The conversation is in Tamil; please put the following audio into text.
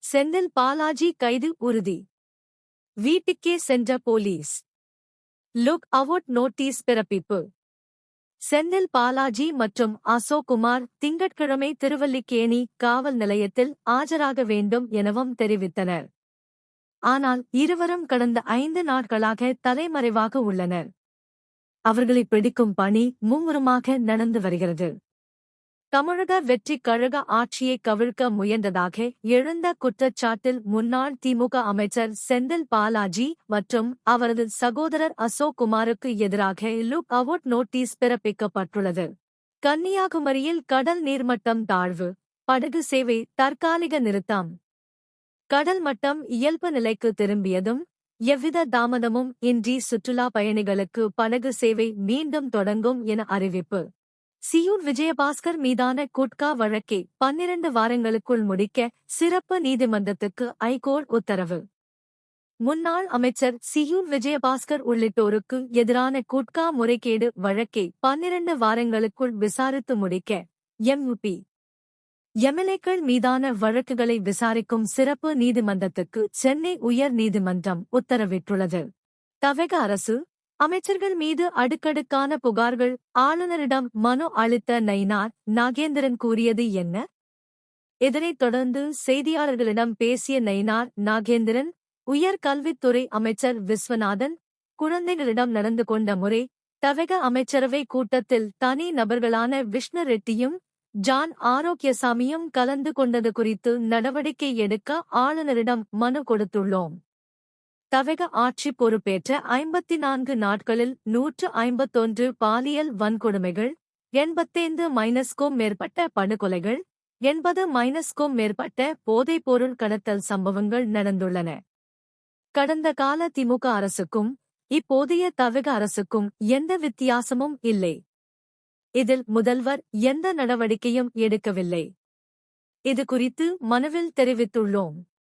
செந்தில் பாலாஜி கைது உறுதி. வீட்டுக்கே சென்ற போலீஸ். லுக் அவுட் நோட்டீஸ் பிறப்பிப்பு. செந்தில் பாலாஜி மற்றும் அசோக் குமார் திங்கட்கிழமை திருவல்லிக்கேணி காவல் நிலையத்தில் ஆஜராக வேண்டும் எனவும் தெரிவித்தனர். ஆனால் இருவரும் கடந்த 5 நாட்களாக தலைமறைவாக உள்ளனர். அவர்களை பிடிக்கும் பணி மும்முரமாக நடந்து வருகிறது. தமிழக வெற்றிக் கழக ஆட்சியை கவிழ்க்க முயன்றதாக எழுந்த குற்றச்சாட்டில் முன்னாள் திமுக அமைச்சர் செந்தில் பாலாஜி மற்றும் அவரது சகோதரர் அசோக் குமாருக்கு எதிராக லுக் அவுட் நோட்டீஸ் பிறப்பிக்கப்பட்டுள்ளது. கன்னியாகுமரியில் கடல் நீர்மட்டம் தாழ்வு, படகு சேவை தற்காலிக நிறுத்தம். கடல் மட்டம் இயல்பு நிலைக்கு திரும்பியதும் எவ்வித தாமதமும் இன்றி சுற்றுலா பயணிகளுக்கு படகு சேவை மீண்டும் தொடங்கும் என அறிவிப்பு. சியூர் விஜயபாஸ்கர் மீதான குட்கா வழக்கை 12 வாரங்களுக்குள் முடிக்க சிறப்பு நீதிமன்றத்துக்கு ஐகோர்ட் உத்தரவு. முன்னாள் அமைச்சர் சியூர் விஜயபாஸ்கர் உள்ளிட்டோருக்கு எதிரான குட்கா முறைகேடு வழக்கை 12 வாரங்களுக்குள் விசாரித்து முடிக்க எம்.பி. எம்எல்ஏக்கள் மீதான வழக்குகளை விசாரிக்கும் சிறப்பு நீதிமன்றத்துக்கு சென்னை உயர் நீதிமன்றம் உத்தரவிட்டுள்ளது. தமிழக அரசு அமைச்சர்கள் மீது அடுக்கடுக்கான புகார்கள். ஆளுநரிடம் மனு அளித்த நயினார் நாகேந்திரன் கூறியது என்ன? இதனைத் தொடர்ந்து செய்தியாளர்களிடம் பேசிய நயினார் நாகேந்திரன், உயர்கல்வித்துறை அமைச்சர் விஸ்வநாதன் குழந்தைகளிடம் நடந்து கொண்ட முறை, தமிழக அமைச்சரவை கூட்டத்தில் தனி நபர்களான விஷ்ணு ரெட்டியும் ஜான் ஆரோக்கியசாமியும் கலந்து கொண்டது குறித்து நடவடிக்கை எடுக்க ஆளுநரிடம் மனு கொடுத்துள்ளோம். தமிழக ஆட்சி பொறுப்பேற்ற 54 நாட்களில் 151 பாலியல் வன்கொடுமைகள், 85-க்கும் மேற்பட்ட படுகொலைகள், 80-க்கும் மேற்பட்ட போதைப்பொருள் கடத்தல் சம்பவங்கள் நடந்துள்ளன. கடந்த கால திமுக அரசுக்கும் இப்போதைய தமிழக அரசுக்கும் எந்த வித்தியாசமும் இல்லை. இதில் முதல்வர் எந்த நடவடிக்கையும் எடுக்கவில்லை. இது குறித்து மனுவில் தெரிவித்துள்ளோம்.